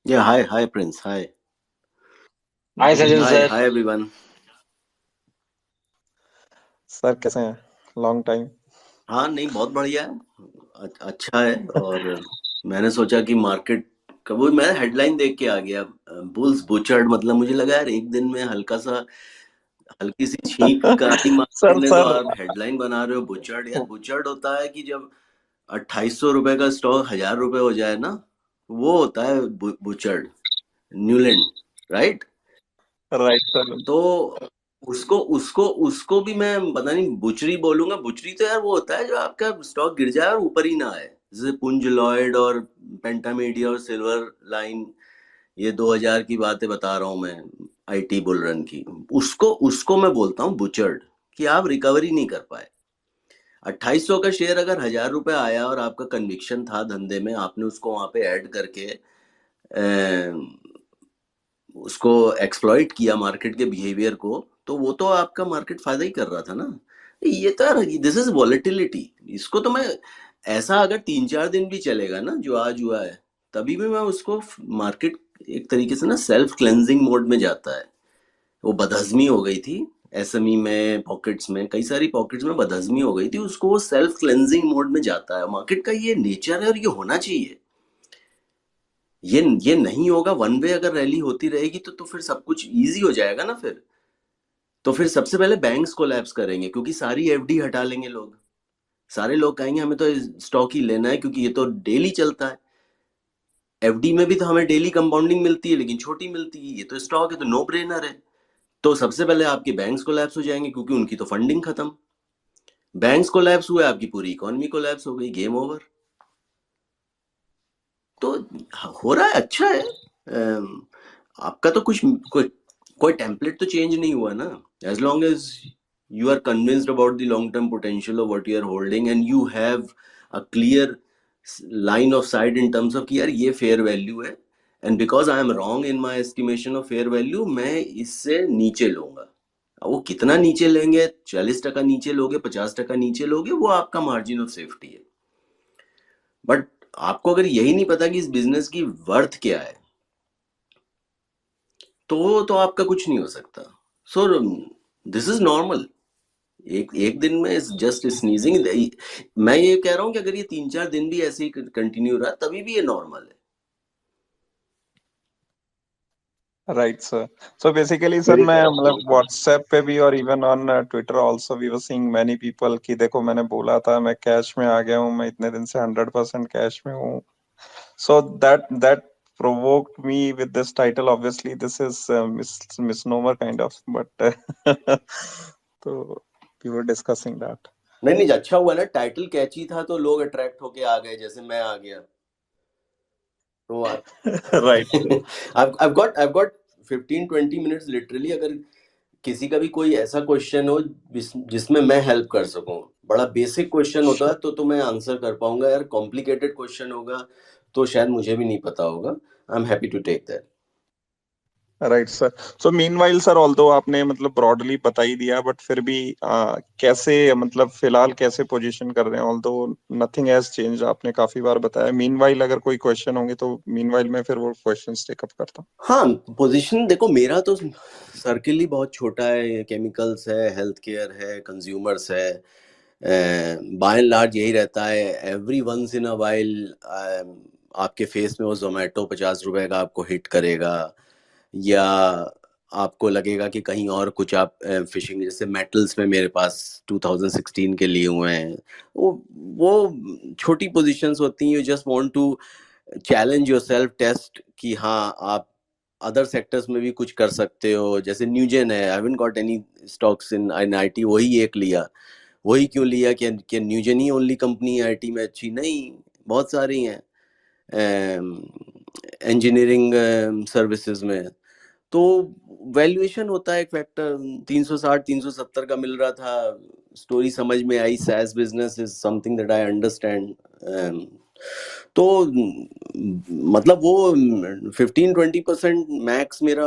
Yeah, hi Prince, hi. हाय सजल Hi, sir. hi everyone. Sir कैसे हैं? Long time. हाँ नहीं, बहुत बढ़िया है। अच्छा है। और मैंने सोचा कि मार्केट का वो मैं हेडलाइन देख के आ गया, बुल्स बुचर्ड। मतलब मुझे लगा यार एक दिन में हल्की सी छींक करारी मार सर देने, तो सर आप हेडलाइन बना रहे हो बुचर्ड। यार बुचर्ड होता है कि जब 2800 रुपए का स्टॉक 1000 रुपए हो जाए ना, वो होता है बुचर्ड, न्यूलैंड, राइट। Right sir. तो उसको उसको उसको भी मैं पता नहीं बुचरी बोलूंगा। बुचरी तो यार वो होता है जो आपका स्टॉक गिर जाए और ऊपर ही ना आए, जैसे पुंज लॉयड और पेंटामेडिया और सिल्वर लाइन। ये 2000 की बातें बता रहा हूँ मैं, आईटी बुल रन की। उसको उसको मैं बोलता हूँ बुचर्ड, कि आप रिकवरी नहीं कर पाए। 2800 का शेयर अगर 1000 रुपए आया और आपका कन्विक्शन था धंधे में, आपने उसको वहां पे ऐड करके उसको एक्सप्लॉइट किया मार्केट के बिहेवियर को, तो वो तो आपका मार्केट फायदा ही कर रहा था ना। ये तो यार दिस इज वॉलेटिलिटी। इसको तो मैं ऐसा, अगर 3-4 दिन भी चलेगा ना जो आज हुआ है, तभी भी मैं उसको, मार्केट एक तरीके से ना सेल्फ क्लेंजिंग मोड में जाता है। वो बदहजमी हो गई थी एसएमई में, पॉकेट्स में, कई सारी पॉकेट्स में बदहजमी हो गई थी, उसको वो सेल्फ क्लेंजिंग मोड में जाता है। मार्केट का ये नेचर है और ये होना चाहिए। ये नहीं होगा, वन वे अगर रैली होती रहेगी तो फिर सब कुछ इजी हो जाएगा ना फिर। तो फिर सबसे पहले बैंक्स कोलैप्स करेंगे, क्योंकि सारी एफडी हटा लेंगे लोग। सारे लोग कहेंगे हमें तो स्टॉक ही लेना है, क्योंकि ये तो डेली चलता है। एफडी में भी तो हमें डेली कंपाउंडिंग मिलती है, लेकिन छोटी मिलती है। ये तो स्टॉक है, तो नो ब्रेनर है। तो सबसे पहले आपके बैंक्स कोलैप्स हो जाएंगे, क्योंकि उनकी तो फंडिंग खत्म। बैंक्स कोलैप्स हुए, आपकी पूरी इकोनॉमी कोलैप्स हो गई, गेम ओवर। तो हो रहा है, अच्छा है। आपका तो कोई कोई टेम्पलेट तो चेंज नहीं हुआ ना। As long as you are convinced about the long term potential of what you are holding, and you have a clear line of sight in terms of कि यार ये फेयर वैल्यू है, and because I am wrong in my estimation of fair value, मैं इससे नीचे लूंगा। अब वो कितना नीचे लेंगे, 40% नीचे लोगे, 50% नीचे लोगे, वो आपका मार्जिन ऑफ सेफ्टी है। बट आपको अगर यही नहीं पता कि इस बिजनेस की वर्थ क्या है, तो आपका कुछ नहीं हो सकता। So this is normal. एक एक दिन में जस्ट स्नीजिंग। मैं ये कह रहा हूँ कि अगर ये 3-4 दिन भी ऐसे ही कंटिन्यू रहा, तभी भी ये नॉर्मल है। Right sir. So basically sir मैं मतलब व्हाट्सएप पे भी और even on Twitter also we were seeing many people कि देखो मैंने बोला था मैं कैश में आ गया हूँ, मैं इतने दिन से 100% कैश में हूँ। So that provoked me with this title. Obviously this is misnomer kind of, but so we were discussing that. नहीं नहीं, अच्छा हुआ ना, टाइटल कैची था तो लोग अट्रैक्ट होके आ गए, जैसे मैं आ गया। तो Right. I've got 15-20 minutes literally. अगर किसी का भी कोई ऐसा क्वेश्चन हो जिसमें मैं हेल्प कर सकूं, बड़ा बेसिक क्वेश्चन होता है तो मैं आंसर कर पाऊंगा। यार कॉम्प्लिकेटेड क्वेश्चन होगा तो शायद मुझे भी नहीं पता होगा। I am happy to take that. Right sir. So meanwhile sir, although आपने मतलब ब्रॉडली बता ही दिया, बट फिर भी कैसे मतलब फिलहाल कैसे पोजीशन कर रहे हैं? ऑल्दो नथिंग हैज चेंज, आपने काफी बार बताया। मीनवाइल अगर कोई क्वेश्चन होंगे तो मीनवाइल मैं फिर वो क्वेश्चंस टेकअप करता हाँ, पोजीशन देखो, मेरा तो सर्किल ही बहुत छोटा है। केमिकल्स है, हेल्थ केयर है, कंज्यूमर्स है। बाय एंड लार्ज यही रहता है। Every once in a while आपके फेस में वो जोमेटो 50 रुपए का आपको हिट करेगा, या आपको लगेगा कि कहीं और कुछ आप फिशिंग, जैसे मेटल्स में मेरे पास 2016 के लिए हुए हैं। वो छोटी पोजीशंस होती हैं। You just want to challenge yourself test कि हाँ आप अदर सेक्टर्स में भी कुछ कर सकते हो। जैसे न्यूजेन है, I haven't got any stocks in IT, वही एक लिया। वही क्यों लिया कि न्यूजेन ही ओनली कंपनी है आईटी में अच्छी? नहीं, बहुत सारी हैं इंजीनियरिंग सर्विसेज में। तो वैल्यूएशन होता है एक फैक्टर। 360 370 का मिल रहा था, स्टोरी समझ में आई, SaaS business is something that I understand. तो मतलब वो 15-20% मैक्स मेरा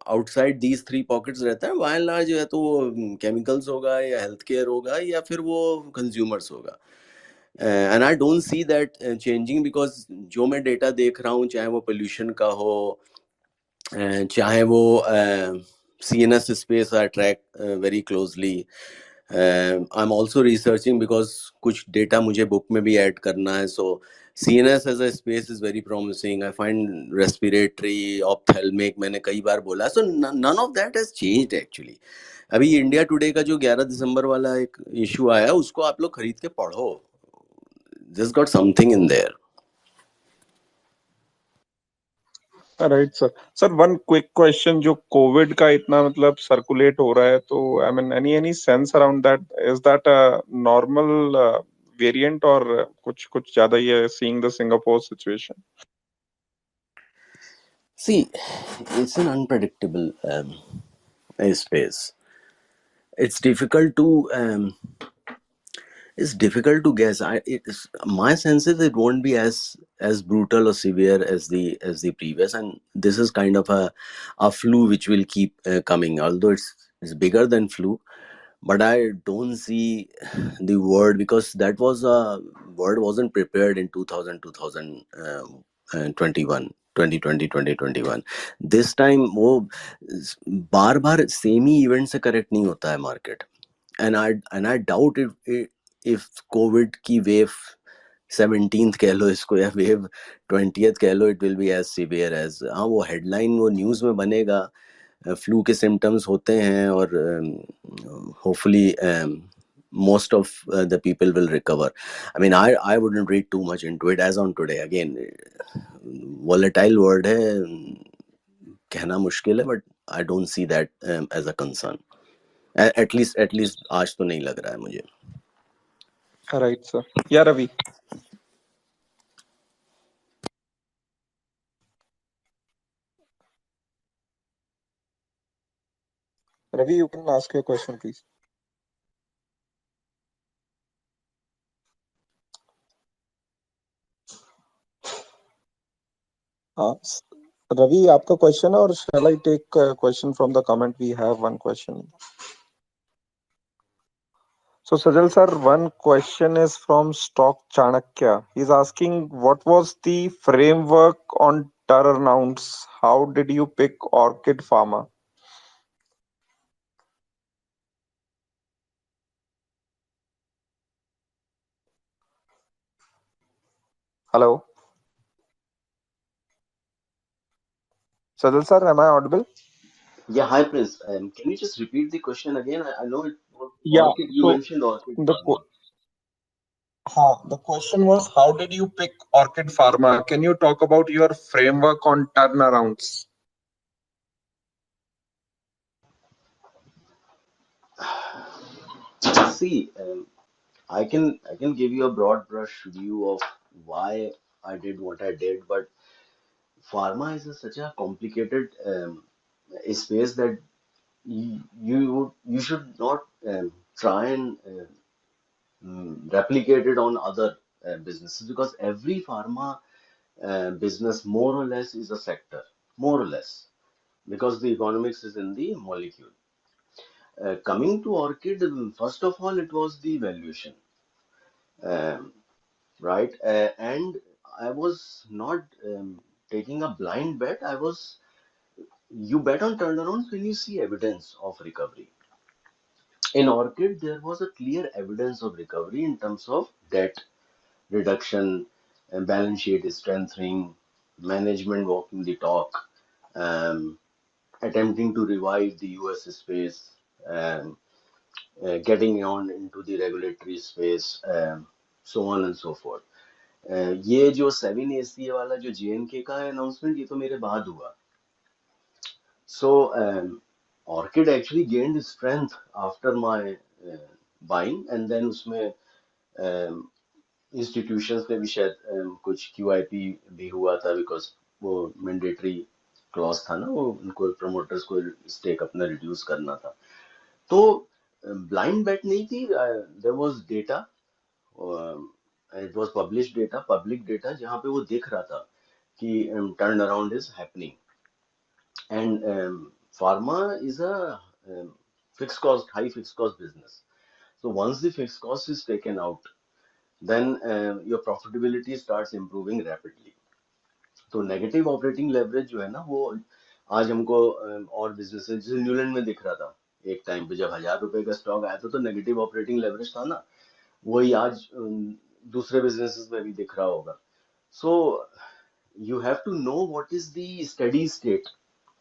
आउटसाइड दीज थ्री पॉकेट्स रहता है। बाय एंड लार्ज है तो वो केमिकल्स होगा, या हेल्थ केयर होगा, या फिर वो कंज्यूमर्स होगा। And I don't see that changing, because जो मैं डेटा देख रहा हूँ, चाहे वो पोल्यूशन का हो, चाहे वो CNS space I track very closely. I'm also researching because कुछ data मुझे book में भी add करना है. So CNS as a space is very promising. I find respiratory, ophthalmic मैंने कई बार बोला. So none of that has changed actually. अभी इंडिया टुडे का जो 11 दिसंबर वाला एक इशू आया, उसको आप लोग खरीद के पढ़ो. Just got something in there. Right sir. Sir one quick question, जो कोविड का इतना मतलब सर्कुलेट हो रहा है, तो I mean any sense around that, is that a normal variant और कुछ कुछ ज्यादा ही है, seeing the Singapore situation? See, it's an unpredictable space. It's difficult to it's difficult to guess. My sense is it won't be as brutal or severe as the previous, and this is kind of a flu which will keep coming. Although it's bigger than flu, but I don't see the word, because that was a word wasn't prepared in 2021 2020 2021. This time वो बार बार same ही event से correct नहीं होता है market. And I doubt if Covid की wave 17th कह लो इसको, या वेव 20th कह लो, it will be as severe as. हाँ, वो हेडलाइन वो न्यूज़ में बनेगा, फ्लू के सिम्टम्स होते हैं, और hopefully most of the people will recover. I mean, I wouldn't read too much into it as on today. Again, volatile word है, कहना मुश्किल है, but I don't see that as a concern. At least आज तो नहीं लग रहा है मुझे. Right sir. Yeah Ravi. Ravi, you can ask your question, please. Ravi, आपका क्वेश्चन है, और shall I take a question from the comment? We have one question. So Sajal sir, one question is from Stock Chanakya. He's asking, what was the framework on turnarounds? How did you pick Orchid Pharma? Hello. Sajal sir, am I audible? Yeah, hi Prince. Can you just repeat the question again? I know it was Yeah. Orchid. You So mentioned Orchid the Pharma. the question was, how did you pick Orchid Pharma? Can you talk about your framework on turnarounds? See, I can give you a broad brush view of why I did what I did, but pharma is such a complicated space that you should not try and replicate it on other businesses, because every pharma business more or less is a sector, more or less, because the economics is in the molecule. Coming to Orchid, first of all, it was the valuation, um, right? And I was not taking a blind bet. You bet on turnarounds when you see evidence of recovery. In Orchid, there was a clear evidence of recovery in terms of debt reduction, balance sheet strengthening, management walking the talk, um, attempting to revive the US space, um, getting on into the regulatory space, so on and so forth. ये जो 7 ACA वाला जो JNK का है announcement, ये तो मेरे बाद हुआ. So Orchid actually gained strength after my buying, and then उसमें इंस्टीट्यूशंस में भी शायद कुछ QIP भी हुआ था, बिकॉज वो मैंडेटरी क्लॉज था ना, वो उनको प्रमोटर्स को स्टेक अपना रिड्यूस करना था. तो ब्लाइंड बेट नहीं थी. There was data, it was publish data, public data, जहाँ पे वो दिख रहा था कि turn around is happening. And pharma is a fixed cost, high fixed cost business. So once the fixed cost is taken out, then your profitability starts improving rapidly. तो negative operating leverage जो है ना, वो आज हमको और businesses जैसे Newland में दिख रहा था एक टाइम पे, जब 1,000 रुपए का स्टॉक आया था तो नेगेटिव ऑपरेटिंग लेवरेज था ना, वही आज दूसरे बिजनेसेस में भी दिख रहा होगा. सो you have to know what is the steady state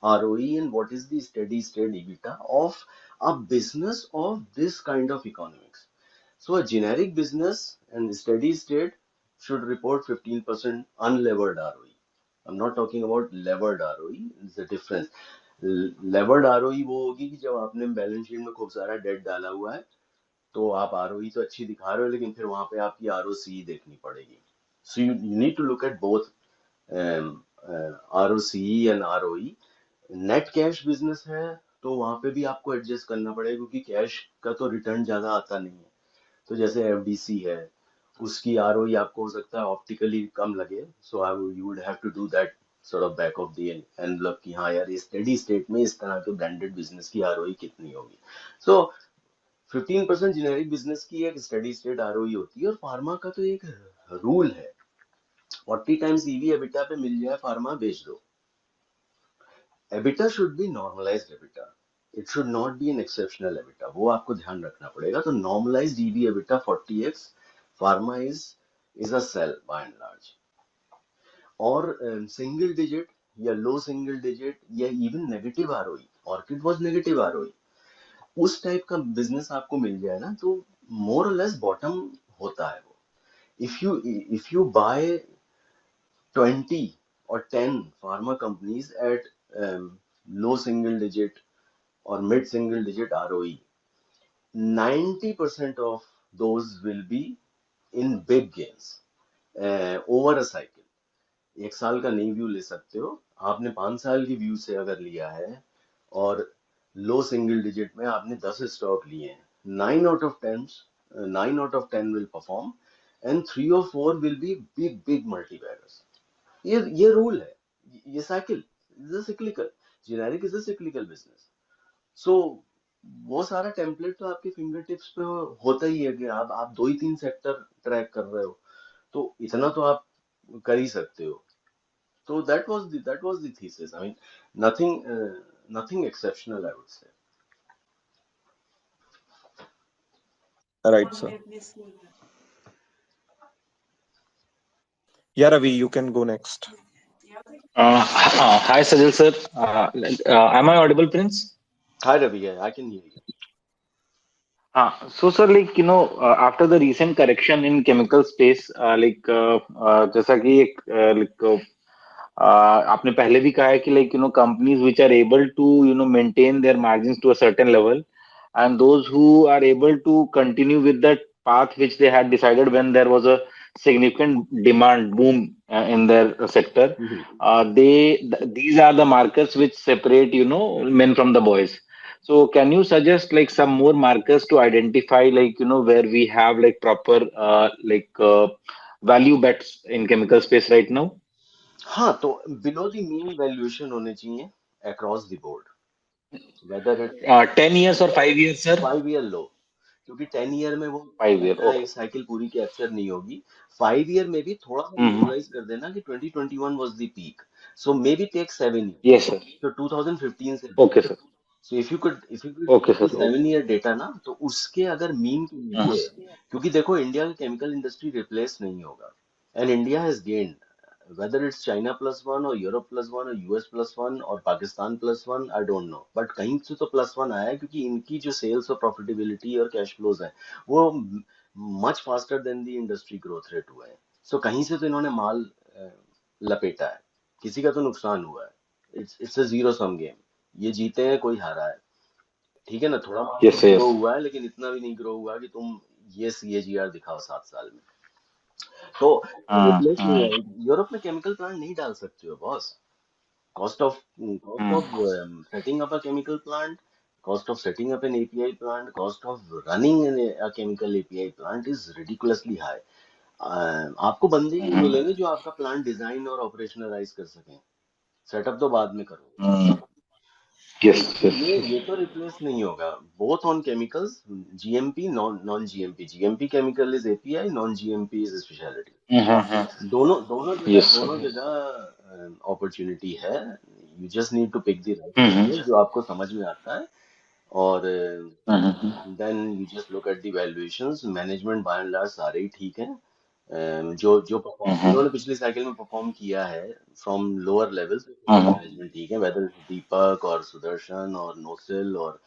ROE and what is the steady state EBITDA of a business of this kind of economics. So a generic business and steady state should report 15% unlevered ROE. I'm not talking about levered ROE. It's a difference. Levered ROE वो होगी कि जब आपने balance sheet में खूब सारा date डाला हुआ है, तो आप ROE तो अच्छी दिखा रहे हो, लेकिन फिर वहां पे आपकी ROCE देखनी पड़ेगी. So you need to look at both ROCE and ROE. Net cash business है तो वहां पे भी आपको एडजस्ट करना पड़ेगा, क्योंकि कैश का तो रिटर्न ज्यादा आता नहीं है. तो जैसे एफडीसी है, उसकी आरओई आपको हो सकता है ऑप्टिकली कम लगे, so you would have to do that sort of back of the envelope कि हाँ यार, स्टेडी स्टेट में इस तरह के ब्रांडेड बिजनेस की आरओई कितनी होगी. सो 15% जेनेरिक बिजनेस की एक स्टेडी स्टेट आरओई होती है. और फार्मा का तो एक रूल है, 40 टाइम्स ईवी एबिटा पे मिल जाए फार्मा, बेच दो. EBITDA should be normalised EBITDA, it should not be an exceptional EBITDA. वो आपको ध्यान रखना पड़ेगा. तो normalised EV EBITDA 40x pharma is a sell by and large. और सिंगल डिजिट या लो सिंगल डिजिट या even negative ROE, Orchid was negative ROE, उस टाइप का बिजनेस आपको मिल जाए ना, तो मोर और लेस बॉटम होता है वो. If you buy 20 or 10 pharma companies at low single digit or mid single digit ROE, 90% of those will be in big gains over a cycle. एक साल का नहीं व्यू ले सकते हो, आपने 5 साल की व्यू से अगर लिया है और लो सिंगल डिजिट में आपने 10 स्टॉक लिए हैं, 9 out of 10 will perform and 3 or 4 will be big multi baggers. ये रूल है, ये cycle is a cyclical, generic is a cyclical business. So वो सारा टेम्पलेट तो आपके फिंगर टिप्स पे होता ही है कि आप 2 ही 3 सेक्टर ट्रैक कर रहे हो, तो इतना तो आप कर ही सकते हो. तो that was the thesis. I mean, nothing nothing exceptional, I would say. Right, sir. Yeah, Ravi, you can go next. Hi, Sajal sir. Am I audible, Prince? Hi Ravi, I can hear you. So sir, after the recent correction in chemical space, जैसा कि आपने पहले भी कहा है कि companies which are able to maintain their margins to a certain level, and those who are able to continue with that path which they had decided when there was a significant demand boom in their sector, these are the markers which separate men from the boys. So can you suggest some more markers to identify where we have proper value bets in chemical space right now? हाँ, तो below the mean valuation होने चाहिए across the board, whether it 10 years or 5 years, sir? 5 year लो, क्योंकि 10 year में वो 5 year. Data Okay. एक cycle पूरी कैप्चर नहीं होगी. 5 ईयर में भी थोड़ा सा Mm-hmm. विजुअलाइज कर देना कि 2021 was the peak, so maybe take 7 year. Yes, sir. तो 2015 से Okay, देखो. sir. So if you Okay, take sir. The 7 year data ना, तो उसके अगर मीन के नीचे Uh-huh. है, क्योंकि देखो इंडिया का केमिकल इंडस्ट्री रिप्लेस नहीं होगा, and India has gained, whether it's China plus one or Europe plus one or US plus one or Pakistan plus one, I don't know, but कहीं से तो प्लस वन आया है, क्योंकि इनकी जो सेल्स और प्रॉफिटेबिलिटी और कैश फ्लोज हैं, वो much faster than the industry growth rate हुआ है. सो कहीं से तो इन्होंने माल लपेटा है, किसी का तो नुकसान हुआ है. It's a zero sum game, ये जीते हैं कोई हारा है. ठीक है ना, थोड़ा Yes, market sir. Grow Yes. हुआ है, लेकिन इतना भी नहीं ग्रो हुआ कि तुम ये सीएजीआर दिखाओ 7 साल में. तो रिप्लेस नहीं Mm-hmm. है. यूरोप में केमिकल प्लांट नहीं डाल सकते हो boss. cost of setting up a chemical plant, cost of setting up an API plant, cost of running a chemical API plant is ridiculously high. आपको बंदे ही नहीं Mm-hmm. मिलेंगे जो आपका प्लांट डिजाइन और ऑपरेशनलाइज कर सकें. सेटअप तो बाद में करोगे. Mm-hmm. Yes, तो yes, yes. ये तो रिप्लेस नहीं होगा, both on chemicals, GMP non non GMP, GMP chemical is API, non GMP is speciality. Mm-hmm. दोनों Yes, sir. दोनों जगह अपॉर्चुनिटी है। You just need to pick the right Mm-hmm. Business जो आपको समझ में आता है, और Mm-hmm. Then you just look at the valuations. Management by and large सारे ही ठीक हैं। जो जो परफॉर्म Mm-hmm. जिन्होंने पिछले साइकिल में परफॉर्म किया है फ्रॉम लोअर लेवल्स, सारे Mm-hmm. मैनेजमेंट ठीक है, वेदर दीपक और सुदर्शन और नोसिल और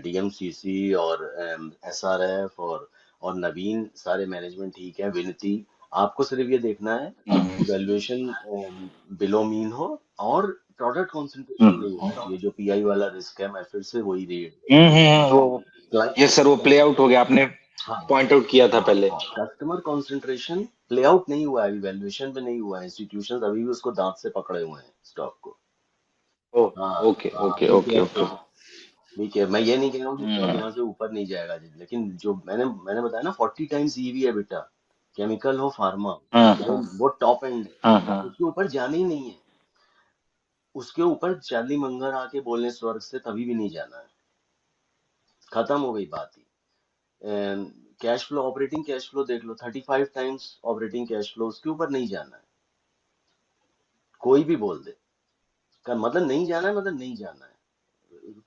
डीएमसीसी और एसआरएफ और नवीन, सारे मैनेजमेंट ठीक है। विनती, आपको सिर्फ ये देखना है कि Mm-hmm. वैल्यूएशन बिलो मीन हो, और प्रोडक्ट कंसंट्रेशन नहीं होना चाहिए, जो पीआई वाला रिस्क है, मैं फिर से वही Mm-hmm. वो रेट। यस सर, वो प्ले आउट हो गया, आपने हाँ पॉइंट आउट किया था हाँ पहले। हाँ, कस्टमर कंसंट्रेशन प्ले आउट नहीं हुआ है अभी, वैल्यूएशन पे नहीं हुआ है, इंस्टीट्यूशंस अभी भी उसको दांत से पकड़े हुए हैं स्टॉक को। ओ, हाँ ओके हाँ, okay be okay okay. Careful, be care. मैं ये नहीं कह रहा हूँ कि स्टॉक हम्म यहाँ से ऊपर नहीं जाएगा जी, लेकिन जो मैंने बताया ना 40 टाइम्स ईवी है बेटा, केमिकल हो फार्मा, हम्म वो टॉप एंड है, हम्म उसके ऊपर जाना ही नहीं है। उसके ऊपर चार्ली मंगर आके बोलने स्वर्ग से तभी भी नहीं जाना है, खत्म हो गई बात ही। Cash flow, operating cash flow देख लो, 35 टाइम्स ऑपरेटिंग कैश फ्लो, उसके ऊपर नहीं जाना है। कोई भी बोल दे का मतलब नहीं जाना है, मतलब नहीं जाना है,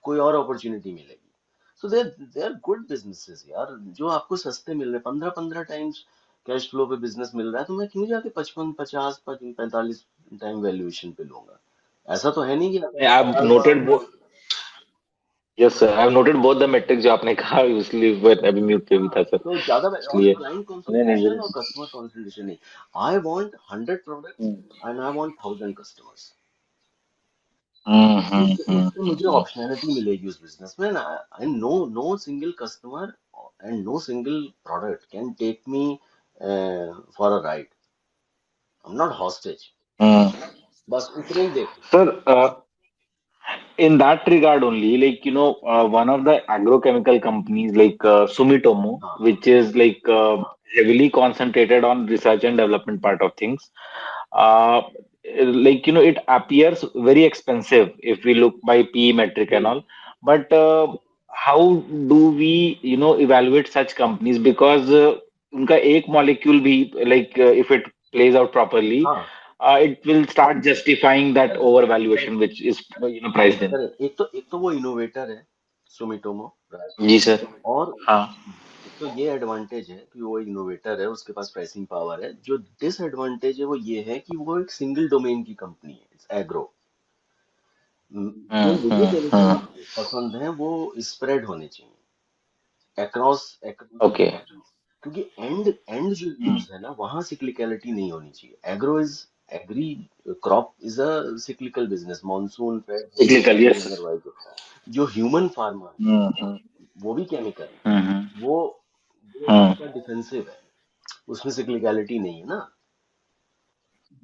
कोई और अपॉर्चुनिटी मिलेगी। सो दे आर गुड बिजनेसेस यार, जो आपको सस्ते मिल रहे, 15-15 टाइम्स कैश फ्लो पे बिजनेस मिल रहा है, तो मैं क्यों जाके 55-50-45 टाइम वैल्यूएशन पे लूंगा? ऐसा तो है नहीं कि I have 50 noted, yes sir, I have noted both the matrix जो आपने कहा, इसलिए मैं अभी म्यूट पे भी था सर, तो ज्यादा, और इसलिए। क्लाइंट नहीं नहीं कंसंट्रेशन और कस्टमर कंसंट्रेशन नहीं। I want 100 products and I want 1000 customers. इससे मुझे हम्म। ऑप्शनैलिटी मिलेगी उस बिजनेस में ना, and no no single customer and no single product can take me for a ride. I am not hostage. बस उतना ही देखो। Sir, in that regard only, like, one of the agrochemical companies like Sumitomo, हाँ which is like heavily concentrated on research and development part of things, uh, like, it appears very expensive if we look by PE metric and hmm all. But how do we, evaluate such companies? Because उनका एक molecule भी, like, if it plays out properly, हाँ, it will start justifying that correct overvaluation correct which is, priced in. Correct. एक तो वो innovator है, Sumitomo, जी sir. और हाँ। एक तो ये एडवांटेज है कि वो इनोवेटर है, उसके पास प्राइसिंग पावर है। जो डिसएडवांटेज है वो ये है कि वो एक सिंगल डोमेन की कंपनी है, इट्स एग्रो। जो मुझे केमिकल हम्म। पसंद है वो स्प्रेड होने चाहिए अक्रॉस अक्रॉस ओके। इंडस्ट्रीज, क्योंकि एंड एंड जो यूज है ना, वहां सिक्लिकलिटी नहीं होनी चाहिए। Agro is agri crop is a cyclical business, monsoon fade होगी सिक्लिकल, तभी यस। अदरवाइज होता है। जो ह्यूमन फार्मा है, हम्म वो भी केमिकल है, हम्म वो वो हम्म। आपका डिफेंसिव है, उसमें सिक्लिकलिटी नहीं है ना।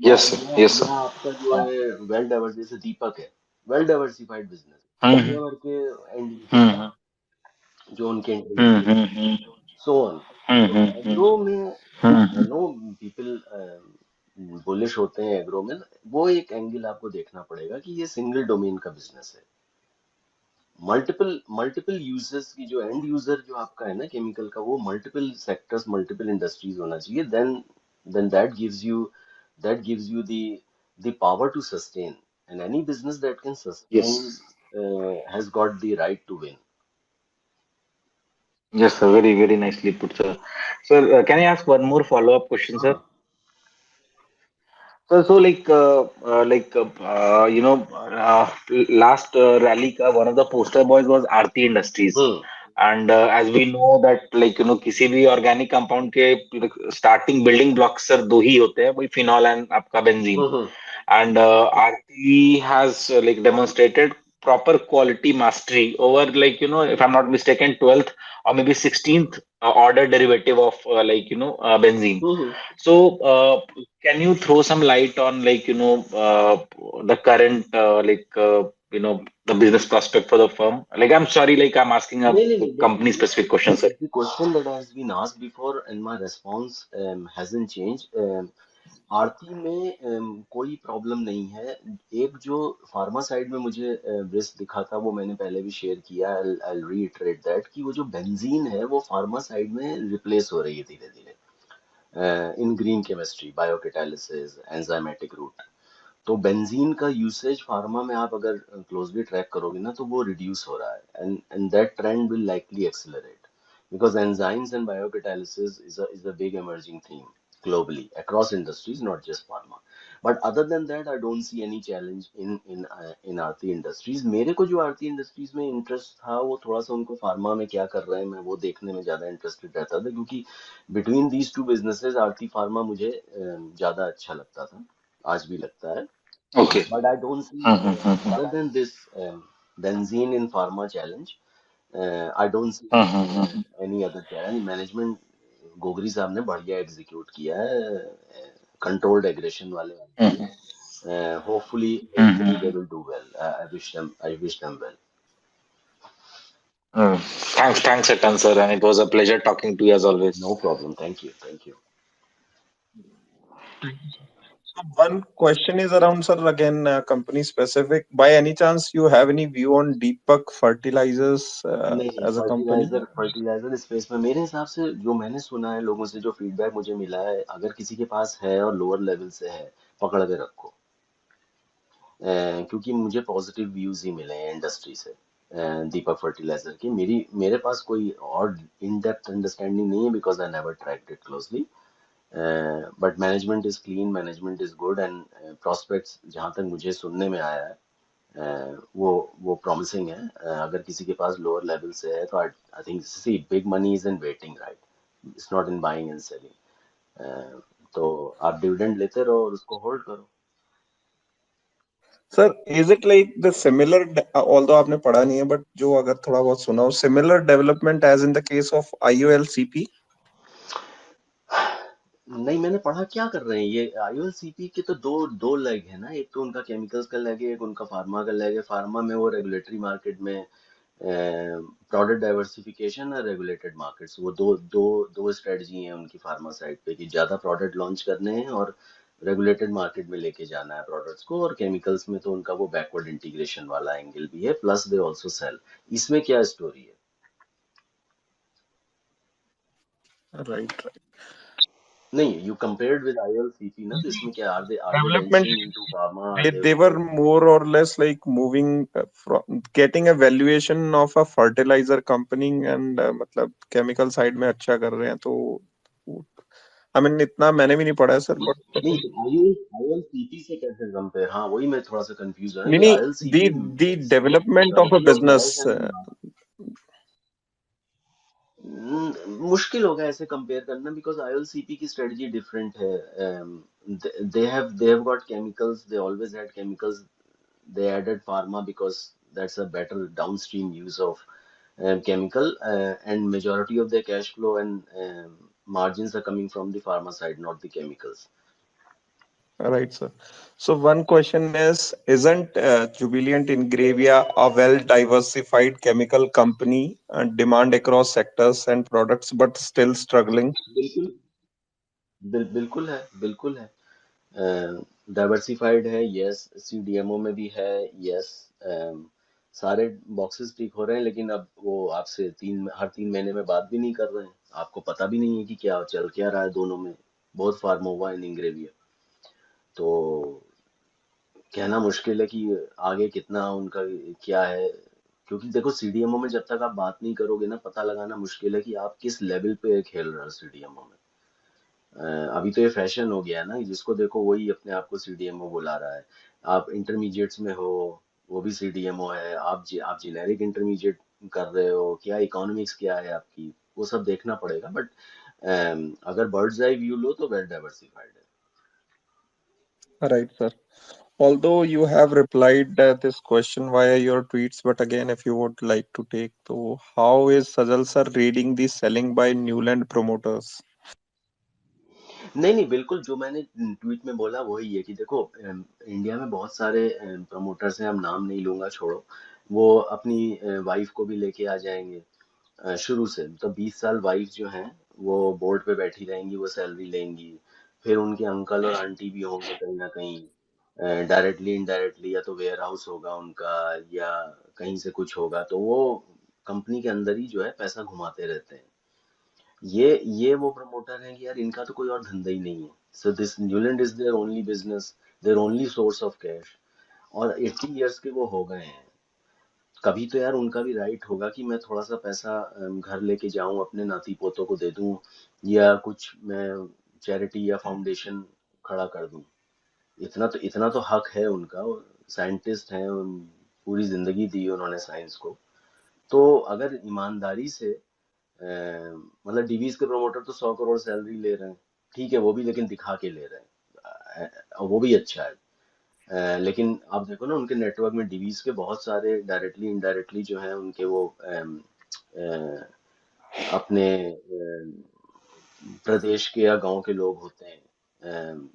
यस सर, यस या सर। आपका जो है वेल डाइवर्स, जैसे दीपक है, वेल डाइवर्सिफाइड बिजनेस, हम्म दुनिया भर के एंड यूजर्स हम्म जो उनके हम्म इंटरेस्ट, हम्म सो ऑन। तो हम्म एग्रो में, आई हम्म। नो पीपल बुलिश होते हैं एग्रो में, वो एक एंगल आपको देखना पड़ेगा कि ये सिंगल डोमेन का बिजनेस है। मल्टीपल मल्टीपल यूजर्स की, जो एंड यूजर जो आपका है ना केमिकल का, वो मल्टीपल सेक्टर्स, मल्टीपल इंडस्ट्रीज होना चाहिए। Then that gives you the power to sustain, and any business that can yes sustain has got the right to win. Yes sir, very very nicely put sir. Sir, can I ask one more follow up question sir? हाँ। So last rally ka one of the poster boys was Aarti Industries, hmm and as we know that, like, किसी भी organic compound के starting building blocks sir दो ही होते हैं, वही phenol and आपका benzene. Hmm And Aarti has like demonstrated proper quality mastery over, like, if I'm not mistaken, 12th or maybe 16th order derivative of, like, benzene. Hmm. So, can you throw some light on, like, the current, the business prospect for the firm? Like, I'm sorry, like, I'm asking a नहीं नहीं नहीं, company specific question, sir. the question that has been asked before and my response hasn't changed. आरती में कोई problem नहीं है। एक जो pharma side में मुझे रिस्क दिखा था वो मैंने पहले भी शेयर किया, आई रीइटरेट दैट, कि वो जो बेंजीन है वो फार्मा साइड में रिप्लेस हो रही है धीरे धीरे in green chemistry, biocatalysis, enzymatic route. तो बेंजीन का यूसेज फार्मा में आप अगर क्लोजली ट्रैक करोगे ना तो वो रिड्यूस हो रहा है, and that trend will likely accelerate because enzymes and biocatalysis is a big emerging theme globally across industries, not just pharma. But other than that, I don't see any challenge in Aarti industries. मेरे को जो आरती industries में interest था वो थोड़ा सा उनको pharma में क्या कर रहे हैं मैं वो देखने में ज्यादा इंटरेस्टेड रहता था, क्योंकि between these two businesses Aarti pharma मुझे ज्यादा अच्छा लगता था, आज भी लगता है। Okay. But I don't see, other than this benzene in pharma challenge, I don't see any other challenge. Management Gogri साहब ने बढ़िया एग्जीक्यूट किया है, कंट्रोल्ड एग्रेशन वाले आदमी। Hopefully they will do well. I wish them well. Thanks a ton, sir, and it was a pleasure talking to you as no always. Problem, thank you, thank you. So one question is around, sir, again, company specific. By any chance, you have any view on Deepak Fertilizers नहीं, as a company? Fertiliser space में मेरे हिसाब से जो मैंने सुना है, लोगों से जो फीडबैक मुझे मिला है, अगर किसी के पास है और लोअर लेवल से है, पकड़ के रखो। क्योंकि मुझे पॉजिटिव व्यूज ही मिले हैं इंडस्ट्री से दीपक फर्टिलाइजर की। मेरे पास कोई और इन डेप्थ अंडरस्टैंडिंग नहीं है, because I never tracked it closely. But management is clean, management is good, and prospects जहाँ तक मुझे सुनने में आया है वो प्रॉमिसिंग है। अगर किसी के पास लोअर लेवल से है तो I think, see, big money is in waiting, right? It's not in buying and selling. तो आप डिविडेंड लेते रहो और उसको होल्ड करो। Sir, is it like the similar, although आपने पढ़ा नहीं है, but जो अगर थोड़ा बहुत सुना हो, similar development as in the case of IOLCP? नहीं, मैंने पढ़ा क्या कर रहे हैं ये आईओएलसीपी के, तो दो दो लेग है ना, एक तो उनका केमिकल्स का लेग है, एक उनका फार्मा का लेग है। फार्मा में वो रेगुलेटरी मार्केट में प्रोडक्ट डाइवर्सिफिकेशन और रेगुलेटेड मार्केट्स, वो दो दो दो स्ट्रेटजी हैं उनकी फार्मा साइड पे, कि ज्यादा प्रोडक्ट लॉन्च करने हैं और रेगुलेटेड मार्केट में लेके जाना है प्रोडक्ट्स को। और केमिकल्स में तो उनका वो बैकवर्ड इंटीग्रेशन वाला एंगल भी है, प्लस दे ऑल्सो सेल। इसमें क्या स्टोरी है? Right. नहीं, यू कंपेयर्ड विद आईओएलसीपी ना, तो इसमें क्या, are they Development, venturing into pharma, are they they were more or less like moving from getting a valuation of a fertilizer company and मतलब chemical side में अच्छा कर रहे हैं, तो I mean इतना मैंने भी नहीं पढ़ा है सर, but नहीं, तो आईएलसीपी से कैसे कंपेयर? हाँ, वही मैं थोड़ा सा कंफ्यूज हूँ ना, नहीं कि नहीं, आईएलसीपी the development of a circle of business, life and मुश्किल होगा ऐसे कंपेयर करना, बिकॉज आईएलसीपी की स्ट्रेटजी डिफरेंट है। They have got chemicals, they always had chemicals, they added pharma because that's a better downstream use of chemical, and majority of their cash flow and margins are coming from the pharma side, not the chemicals. right, sir. So one question is, isn't Jubilant Ingravia a well-diversified chemical company and demand across sectors and products, but still struggling? बिल्कुल, बिल्कुल है, बिल्कुल है। Diversified है, yes. CDMO में भी है, yes. सारे बॉक्सेस टिक हो रहे हैं, लेकिन अब वो आपसे हर 3 महीने में बात भी नहीं कर रहे हैं। आपको पता भी नहीं है कि क्या चल क्या रहा है दोनों में। बहुत फार्मोवा एंड इंग्रेविया, तो कहना मुश्किल है कि आगे कितना उनका क्या है। क्योंकि देखो, सीडीएमओ में जब तक आप बात नहीं करोगे ना, पता लगाना मुश्किल है कि आप किस लेवल पे खेल रहे हो सीडीएमओ में। अभी तो ये फैशन हो गया है ना, जिसको देखो वही अपने आप को सीडीएमओ बुला रहा है। आप इंटरमीडिएट्स में हो, वो भी सीडीएमओ है। आप जेनेरिक इंटरमीडिएट कर रहे हो, क्या इकोनॉमिक्स क्या है आपकी, वो सब देखना पड़ेगा। बट अगर बर्ड्स आई व्यू लो तो वेल डाइवर्सिफाइड है। Right, sir. Although you have replied this question via your tweets, but again, if you would like to take, so how is Sajal sir reading the selling by Newland promoters? नहीं नहीं, बिल्कुल जो मैंने tweet में बोला वही है, कि देखो इंडिया में बहुत सारे प्रमोटर्स हैं, अब नाम नहीं लूंगा, छोड़ो। वो अपनी वाइफ को भी लेके आ जाएंगे। शुरू से तो 20 साल वाइफ जो हैं वो बोर्ड पे बैठी रहेंगी, वो सैलरी लेंगी। फिर उनके अंकल और आंटी भी होंगे कहीं ना कहीं, डायरेक्टली इनडायरेक्टली, या तो वेयर हाउस होगा उनका, या कहीं से कुछ होगा, तो वो कंपनी के अंदर ही जो है पैसा घुमाते रहते हैं। ये वो प्रमोटर हैं कि यार इनका तो कोई और धंधा ही नहीं है, so this Neuland is their only business, their only source of cash. और 80 इयर्स के वो हो गए हैं। कभी तो यार उनका भी राइट होगा कि मैं थोड़ा सा पैसा घर लेके जाऊं, अपने नाती पोतों को दे दूं, या कुछ मैं चैरिटी या फाउंडेशन खड़ा कर दूं। इतना तो हक है उनका। साइंटिस्ट हैं, पूरी जिंदगी दी उन्होंने साइंस को। तो अगर ईमानदारी से मतलब डीवीज के प्रमोटर तो 100 करोड़ सैलरी ले रहे हैं, ठीक है वो भी, लेकिन दिखा के ले रहे हैं, वो भी अच्छा है। लेकिन आप देखो ना उनके नेटवर्क में डीवीज के बहुत सारे डायरेक्टली इनडायरेक्टली जो है उनके वो अपने प्रदेश के या गांव के लोग होते हैं,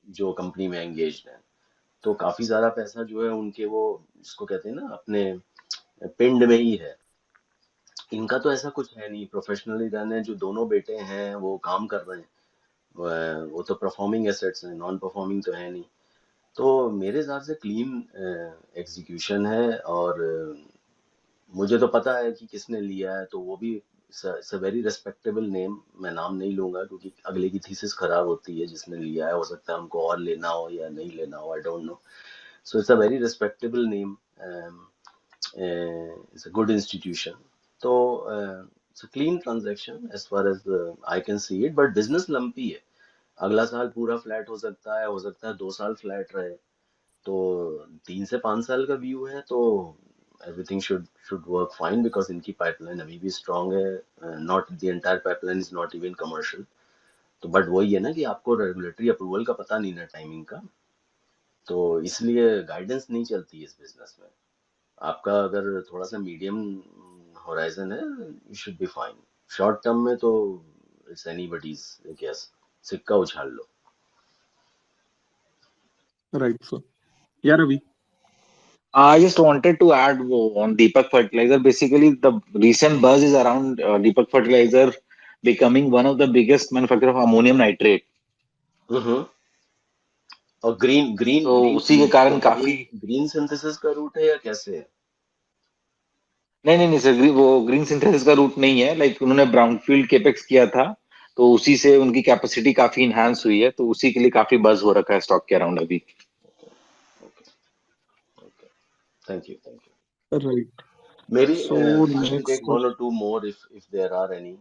जो कंपनी में एंगेज्ड हैं। तो काफी सारा पैसा जो है उनके वो, जिसको कहते हैं ना, अपने पिंड में ही है। इनका तो ऐसा कुछ है नहीं, प्रोफेशनली रन है। जो दोनों बेटे हैं वो काम कर रहे हैं, वो तो परफॉर्मिंग एसेट्स हैं, नॉन परफॉर्मिंग तो है नहीं। तो मेरे हिसाब से क्लीन एग्जीक्यूशन है। और मुझे तो पता है कि किसने लिया है, तो वो भी वेरी रेस्पेक्टेबल नेम। मैं नाम नहीं लूंगा क्योंकि अगले की थीसिस खराब होती है। जिसने लिया है हो सकता है हमको और लेना हो या नहीं लेना हो, I don't know. So it's a very respectable name, it's a good institution. तो it's a clean transaction as far as I can see it, but business lumpy है। अगला साल पूरा फ्लैट हो सकता है 2 साल फ्लैट रहे। तो 3 से 5 साल का व्यू है तो everything should work fine, because इनकी पाइपलाइन अभी भी स्ट्रांग है। Not the entire pipeline is not even commercial. तो बट वही है ना कि आपको रेगुलेटरी अप्रूवल का पता नहीं ना, टाइमिंग का। तो इसलिए गाइडेंस नहीं चलती इस बिजनेस में। आपका अगर थोड़ा सा मीडियम होराइजन है, you should be fine. Short term में तो इट्स एनीबॉडीज गेस, सिक्का उछाल लो। Right, sir. Yeah, Ravi. I just wanted to add on Deepak Fertilizer. Basically, the recent buzz is around Deepak Fertilizer becoming one of the biggest manufacturer of ammonium nitrate. हम्म। और green green तो green उसी के कारण green काफी green synthesis का root है या कैसे है? नहीं नहीं नहीं सर, वो ग्रीन सिंथेसिस का रूट नहीं है। लाइक उन्होंने ब्राउनफील्ड केपेक्स किया था, तो उसी से उनकी कैपेसिटी काफी इनहांस हुई है, तो उसी के लिए काफी बज हो रखा है स्टॉक के अराउंड अभी। Okay, okay, okay, thank you. Right. Maybe So I can next, take one or two more if there are any.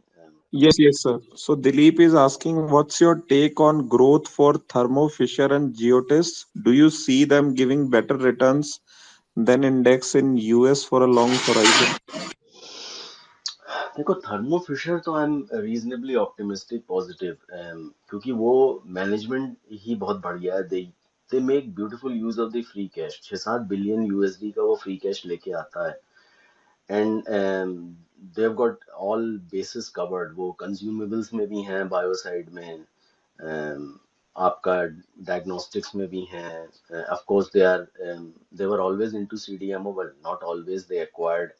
yes, sir. So Dilip is asking, what's your take on growth for Thermo Fisher and Geotest? Do you see them giving better returns than index in US for a long horizon? देखो thermo Fisher तो I am reasonably optimistic positive, क्योंकि वो management ही बहुत बढ़िया है। They make beautiful use of the free cash. 6-7 billion USD का वो free cash लेके आता है। And they have got all basis covered. वो कंज्यूमेबल्स में भी हैं, बायोसाइड में, आपका डायग्नोस्टिक्स में भी हैं। Of course they were always into CDMO, but not always. They acquired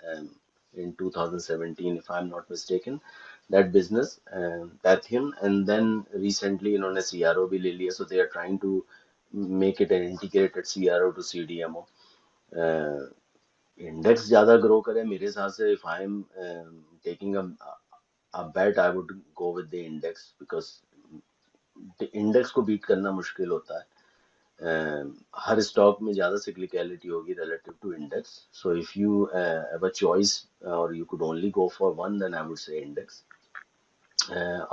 in 2017 if I'm not mistaken that business, Pathion, and then recently इन्होंने CRO भी ले लिया, so they are trying to make it an integrated CRO to CDMO। Index ज्यादा grow करे मेरे हिसाब से। If I am taking a bet, I would go with the index because index को बीट करना मुश्किल होता है। हर स्टॉक में ज्यादा सिक्लिकलिटी होगी relative to index, so if you have a choice or you could only go for one, then I would say index।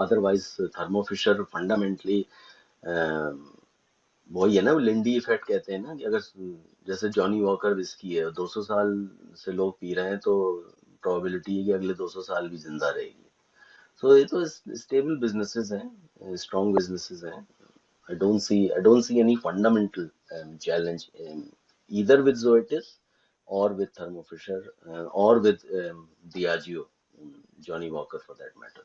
otherwise Thermo Fisher fundamentally वही है ना, वो लिंडी इफेक्ट कहते हैं ना, कि अगर जैसे जॉनी वॉकर विस्की है, 200 साल से लोग पी रहे हैं, तो प्रोबेबिलिटी है कि अगले 200 साल भी जिंदा रहेगी। सो ये तो स्टेबल बिजनेसेस हैं, स्ट्रॉन्ग बिजनेसेस हैं। I don't see any fundamental challenge, either with Zoetis or with Thermo Fisher, or with Diageo, Johnny Walker for that matter.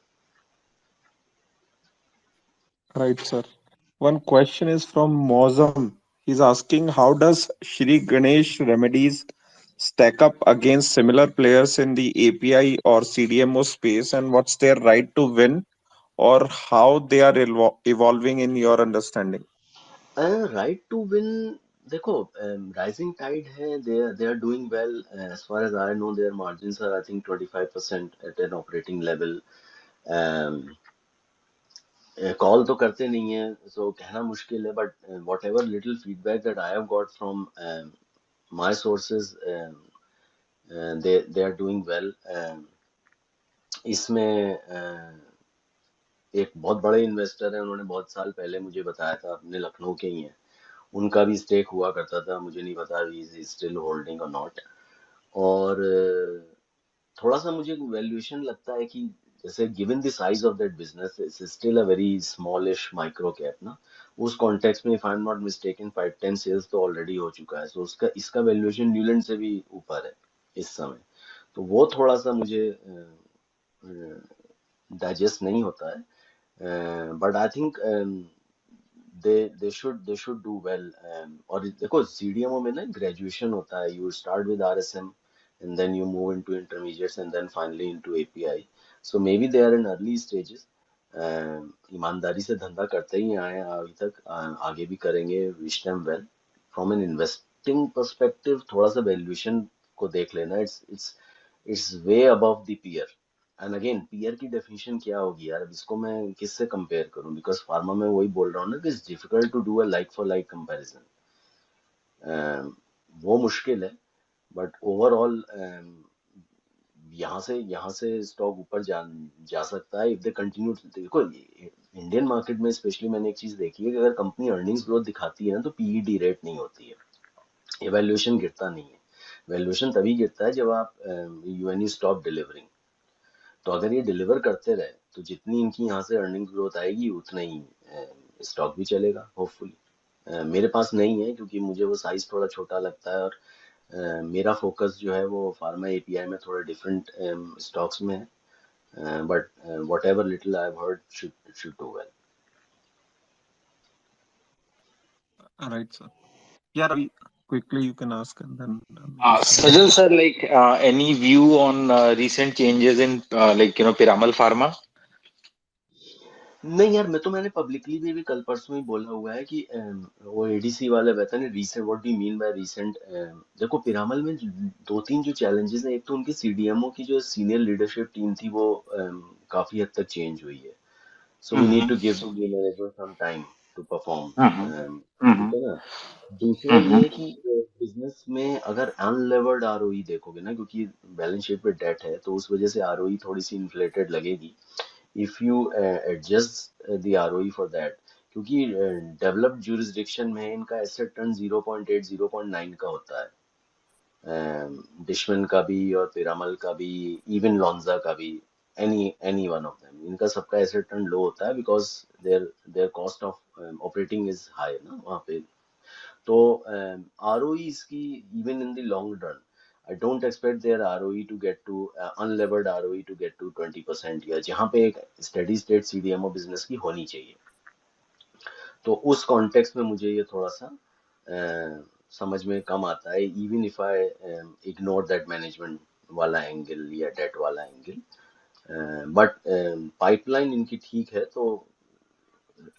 Right, sir. One question is from Mozam. He's asking, how does Shri Ganesh Remedies stack up against similar players in the API or CDMO space, and what's their right to win or how they are evolving in your understanding? Right to win, देखो, rising tide है, they are doing well as far as I know, their margins are I think 25% at an operating level. Call तो करते नहीं है, so कहना मुश्किल है, but whatever little feedback that I have got from my sources, they are doing well. इसमें एक बहुत बड़े इन्वेस्टर है, उन्होंने बहुत साल पहले मुझे बताया था, अपने लखनऊ के ही हैं, उनका भी स्टेक हुआ करता था, मुझे नहीं पता इज स्टिल होल्डिंग और नॉट। और थोड़ा सा मुझे वैल्यूएशन लगता है कि जैसे given the size of that business, it's still a very smallish micro cap ना, उस कॉन्टेक्स्ट में if I am not mistaken 5-10 sales तो ऑलरेडी हो चुका है, सो उसका इसका वैल्यूएशन न्यूलैंड से भी ऊपर है इस समय। तो वो थोड़ा सा मुझे डाइजेस्ट नहीं होता है, but I think they should do well। और देखो सीडीएमओ में ना ग्रेजुएशन होता है, you start with RSM and then you move into intermediates and then finally into API, so maybe they are in early stages। ईमानदारी से धंधा करते ही आए हैं अभी तक, आगे भी करेंगे, wish them well। From an investing perspective थोड़ा सा वैल्यूएशन को देख लेना, it's way above the peer. And again peer की डेफिनेशन क्या होगी यार, अब इसको मैं किससे कंपेयर करूं, बिकॉज फार्मा में वही बोल रहा हूँ ना कि it's difficult to do a like for like comparison. वो मुश्किल है, बट ओवरऑल यहाँ से स्टॉक ऊपर जा सकता है इफ दे कंटिन्यू। देखो इंडियन मार्केट में स्पेशली मैंने एक चीज देखी है कि अगर कंपनी अर्निंग्स ग्रोथ दिखाती है ना तो पीईडी रेट नहीं होती है, वैल्यूएशन गिरता नहीं है। वैल्यूएशन तभी गिरता है जब आप यूएनई स्टॉप डिलीवरिंग। तो अगर ये डिलीवर करते रहे तो जितनी इनकी यहाँ से अर्निंग ग्रोथ आएगी उतना ही स्टॉक भी चलेगा होपफुली। मेरे पास नहीं है क्योंकि मुझे वो साइज थोड़ा छोटा लगता है, और मेरा फोकस जो है वो फार्मा एपीआई में थोड़ा डिफरेंट स्टॉक्स में है, but what ever little I have heard should do well. Right, sir. Yeah, Ravi, quickly you can ask and then maybe Sajal. Sajal sir, like any view on recent changes in Piramal Pharma? नहीं यार, मैंने publicly भी कल परसों ही बोला हुआ है कि वो एडीसी वाले कहते हैं recent, what do you mean by recent. देखो पिरामल में दो तीन जो चैलेंजेस हैं, एक तो उनकी सीडीएमओ की जो सीनियर लीडरशिप टीम थी वो काफी हद तक चेंज हुई है, so we need Mm-hmm. To give the new management some time to perform. Mm-hmm. ठीक Mm-hmm. है ना। दूसरा Mm-hmm. ये कि बिजनेस में अगर अनलेवर्ड आरओई देखोगे ना, क्योंकि बैलेंस शीट पे डेट है तो उस वजह से आरओई थोड़ी सी इन्फ्लेटेड लगेगी if you adjust the ROE for that, क्योंकि डेवलप्ड jurisdiction में इनका एसेट टर्न 0.8 0.9 का होता है, डिशमन का भी और पिरामल का भी, इवन लॉन्जा का भी, एनी वन ऑफ देम, इनका सबका एसेट टर्न लो होता है because their their cost of operating is high ना वहाँ पे। तो ROE इसकी even in the long run I don't expect their ROE to get to unlevered ROE to get to 20% या जहाँ पे एक steady state CDMO बिजनेस की होनी चाहिए। तो उस कॉन्टेक्स्ट में मुझे ये थोड़ा सा समझ में कम आता है, even if I ignore that management वाला एंगल या डेट वाला एंगल, बट पाइपलाइन इनकी ठीक है, तो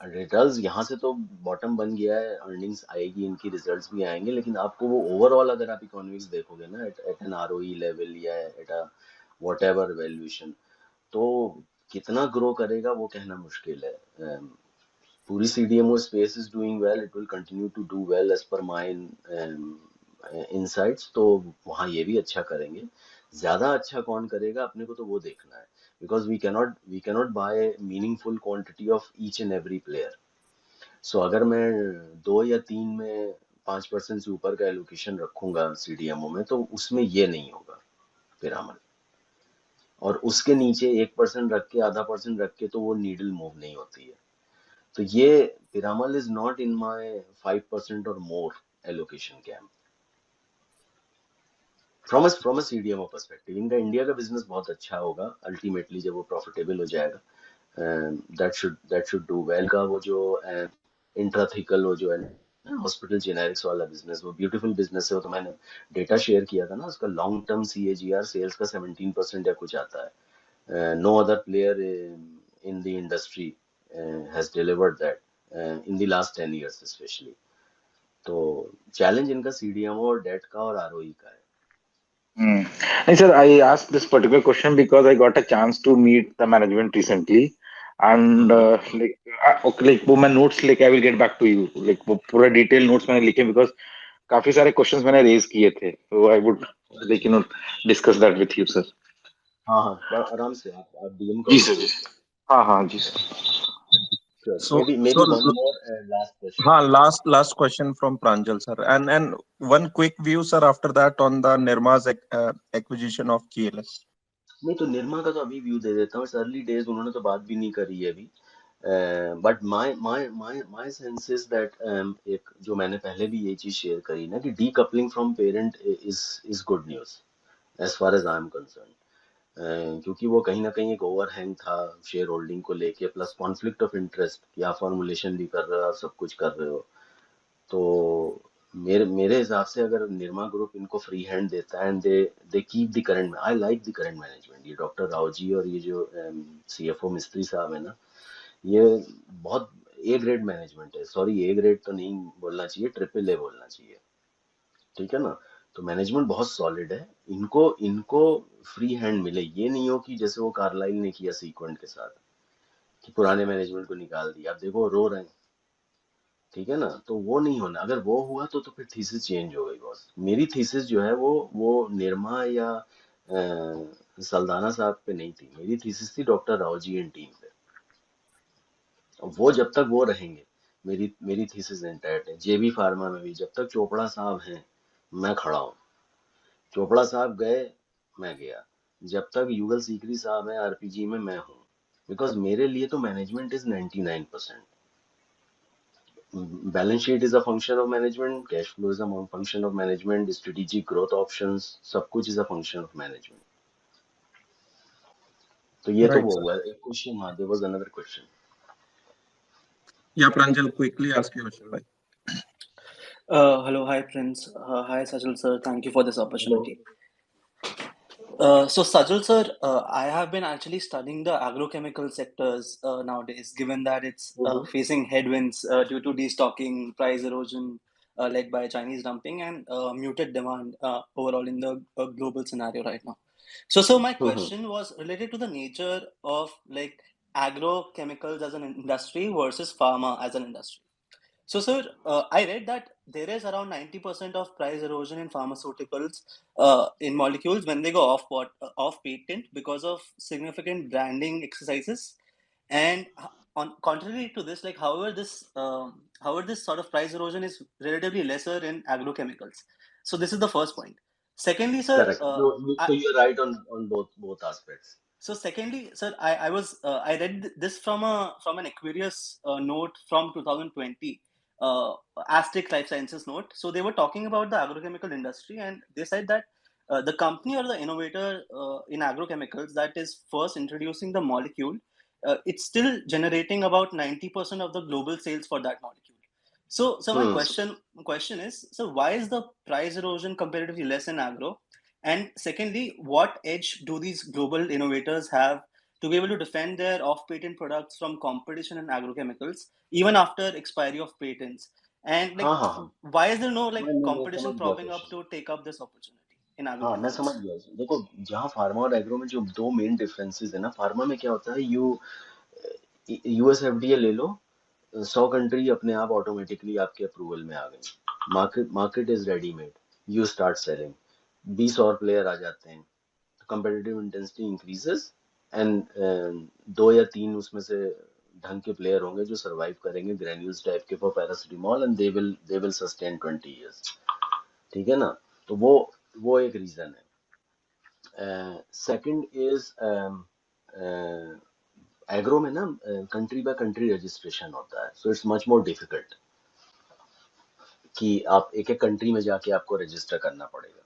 रिजल्ट्स यहाँ से तो बॉटम बन गया है, अर्निंग्स आएगी इनकी, रिजल्ट्स भी आएंगे, लेकिन आपको वो ओवरऑल अगर आप इकोनॉमिक्स देखोगे ना एट एन आरओई लेवल या at a whatever valuation, तो कितना ग्रो करेगा वो कहना मुश्किल है। पूरी CDMO space is doing well, it will continue to do well as per my insights, तो वहाँ ये भी अच्छा करेंगे। ज्यादा अच्छा कौन करेगा अपने को तो वो देखना है, because we cannot buy meaningful quantity of each and every player. So अगर मैं 2 या 3 में 5% से ऊपर का एलोकेशन रखूंगा सीडीएमओ में तो उसमें ये नहीं होगा पिरामल, और उसके नीचे 1% रख के, ½ % रख के तो वो नीडल मूव नहीं होती है। तो ये Piramal is not in my 5% और more allocation camp from a CDMO perspective. इनका इंडिया का बिजनेस बहुत अच्छा होगा अल्टीमेटली जब वो प्रॉफिटेबल हो जाएगा, दैट शुड डू वेल का। वो जो इंट्राथिकल वो जो है हॉस्पिटल जेनेरिक्स वाला बिजनेस, वो ब्यूटीफुल बिजनेस है, वो तो मैंने डेटा शेयर किया था ना, उसका लॉन्ग टर्म CAGR सेल्स का 17% या कुछ आता है। No other player in the industry has delivered that in the last 10 years especially. तो challenge इनका CDMO और debt का और ROE का है. Hmm. And sir, I asked this particular question because I got a chance to meet the management recently, and okay, like वो मैं notes लेके I will get back to you. Like वो पूरा detail notes मैंने लिखे because काफी सारे questions मैंने raise किए थे, so I would like discuss that with you, sir. हाँ हाँ आराम से आप DM जी करो सर, मुझे. हाँ हाँ जी sir. Sure. So, Maybe one more last question. हाँ, last question from Pranjal sir, and one quick view sir after that on the Nirma's acquisition of GLS. नहीं तो निर्मा का तो अभी व्यू दे देता हूँ. अर्ली डेज उन्होंने तो बात भी नहीं करी है अभी. But my sense is that एक जो मैंने पहले भी ये चीज शेयर करी ना कि decoupling from parent is good news as far as I am concern. क्योंकि वो कहीं ना कहीं एक ओवरहैंग था शेयर होल्डिंग को लेके, प्लस कॉन्फ्लिक्ट ऑफ इंटरेस्ट कि आप फॉर्मुलेशन भी कर रहे हो, आप सब कुछ कर रहे हो. तो मेरे मेरे हिसाब से अगर निर्मा ग्रुप इनको फ्री हैंड देता है and they keep the current, I like the current management. ये डॉक्टर राव जी और ये जो CFO मिस्त्री साहब है ना, ये बहुत ए ग्रेड मैनेजमेंट है. सॉरी, ए ग्रेड तो नहीं बोलना चाहिए, ट्रिपल ए बोलना चाहिए. ठीक है ना. तो मैनेजमेंट बहुत सॉलिड है. इनको इनको फ्री हैंड मिले. ये नहीं हो कि जैसे वो कार्लाइल ने किया सीक्वेंट के साथ कि पुराने मैनेजमेंट को निकाल दिया. आप देखो रो रहे हैं. ठीक है ना. तो वो नहीं होना. अगर वो हुआ तो फिर थीसिस चेंज हो गई बॉस. मेरी थीसिस जो है वो निर्मा या सल्दाना साहब पे नहीं थी. मेरी थीसिस थी doctor Rao ji and team पे. वो जब तक वो रहेंगे, मेरी मेरी थीसिस इंटैक्ट है. JB फार्मा में भी जब तक चोपड़ा साहब हैं, मैं खड़ा हूँ. चोपड़ा साहब गए, मैं गया. जब तक युगल सीकरी साहब हैं RPG में, मैं हूँ. बिकॉज मेरे लिए तो management is 99%. Balance sheet is a function of management, cash flow is a function of management, strategic growth options, सब कुछ is a function of management. तो ये तो Right वो sir. हुआ. एक क्वेश्चन, हाँ, there was another question. Yeah, Pranjal, quickly ask your question. Like. Hello, hi Prince. Hi Sajal sir. Thank you for this Hello. opportunity. So Sajal sir, I have been actually studying the agrochemical sectors nowadays, given that it's facing headwinds due to destocking, price erosion led by Chinese dumping, and muted demand overall in the global scenario right now. So my question was related to the nature of like agrochemicals as an industry versus pharma as an industry. So, sir, I read that there is around 90% of price erosion in pharmaceuticals in molecules when they go off patent because of significant branding exercises. And on contrary to this, like however this sort of price erosion is relatively lesser in agrochemicals. So this is the first point. Secondly, sir, Correct. No, so you're right on both aspects. so secondly, sir, I read this from an Aquarius note from 2020, Aztec Life Sciences note. So they were talking about the agrochemical industry, and they said that the company or the innovator in agrochemicals that is first introducing the molecule, it's still generating about 90% of the global sales for that molecule. So my question is, so why is the price erosion comparatively less in agro? And secondly, what edge do these global innovators have to be able to defend their off-patent products from competition in agrochemicals even after expiry of patents? And like, हाँ हाँ हाँ. why is there no like मैं competition समझ गया propping up question. to take up this opportunity in हाँ, मैं agrochemicals? समझ गया. देखो, जहाँ फार्मा और एग्रो में जो दो मेन डिफरेंसेस है ना, फार्मा में क्या होता है, US FDA ले लो, 100 कंट्री अपने आप ऑटोमेटिकली आपके अप्रूवल में आ गई. Market is readymade. You start selling. 20 और प्लेयर आ जाते हैं. कंपेटिटिव इंटेंसिटी इंक्रीजेस एंड दो या तीन उसमें से ढंग के प्लेयर होंगे जो सरवाइव करेंगे ग्रेन्यूल्स टाइप के for paracetamol, and they will sustain 20 years. ठीक है ना. तो वो एक रीजन है. सेकंड इज एग्रो में ना कंट्री बाय कंट्री रजिस्ट्रेशन होता है. So it's much more difficult कि आप एक एक कंट्री में जाके आपको रजिस्टर करना पड़ेगा.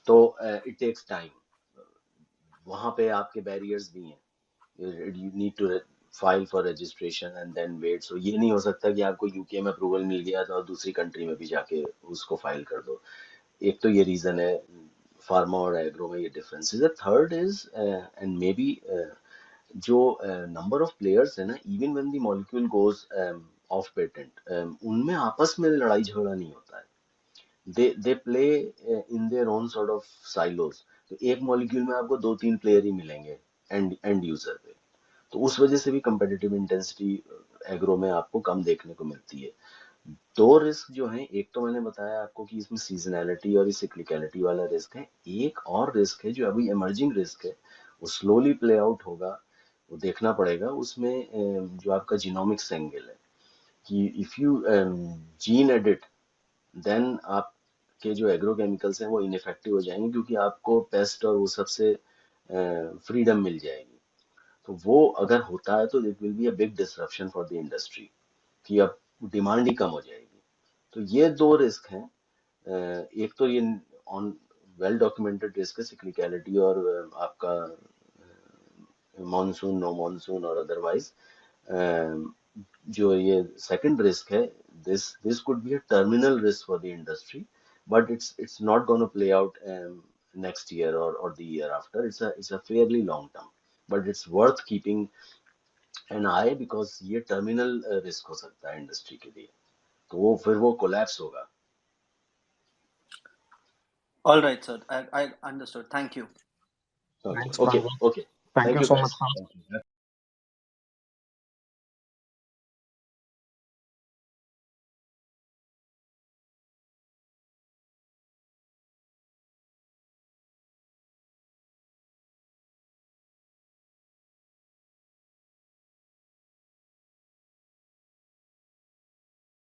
तो इट टेक्स टाइम. वहां पे आपके बैरियर्स भी हैं. You need to file for registration and then wait. So ये नहीं हो सकता कि आपको UK में अप्रूवल मिल गया तो दूसरी कंट्री में भी जाके उसको फाइल कर दो. एक तो ये रीजन है फार्मा और एग्रो में ये डिफरेंसेस है. Third is and may be जो नंबर ऑफ प्लेयर्स है ना, even when the molecule goes off patent, उनमें आपस में लड़ाई झगड़ा नहीं होता है। They play in their own sort of silos. तो एक मॉलिक्यूल में आपको दो तीन प्लेयर ही मिलेंगे एंड यूजर पे। तो उस वजह से भी कंपेटिटिव इंटेंसिटी एग्रो में आपको कम देखने को मिलती है। दो रिस्क जो हैं, एक तो मैंने बताया आपको कि इसमें सीजनैलिटी और सिक्लिकलिटी वाला रिस्क है। एक और रिस्क है जो अभी इमर्जिंग रिस्क है, वो स्लोली प्ले आउट होगा, वो देखना पड़ेगा। उसमें जो आपका जीनोमिक्स एंगल है कि if you gene edit, then आपके जो एग्रोकेमिकल्स हैं वो इनफेक्टिव हो जाएंगे, क्योंकि आपको पेस्ट और वो सबसे फ्रीडम मिल जाएगी। तो वो अगर होता है तो it will be a big disruption for the industry, कि अब डिमांड ही कम हो जाएगी। तो ये दो रिस्क हैं। एक तो ये ऑन वेल डॉक्यूमेंटेड रिस्क है, सिक्लिकलिटी और आपका मॉनसून नो मॉनसून और अदरवाइज। जो ये सेकंड रिस्क है, this could be a terminal risk for the industry, but it's not going to play out next year or the year after. It's a fairly long term, but it's worth keeping an eye, because ये terminal risk हो सकता है industry के लिए। तो वो फिर वो कोलैप्स होगा। All right, sir. I understood. Thank you. Okay, Thanks, okay, Pango. okay. Thank Thank you you so much, guys. sir. Thank you.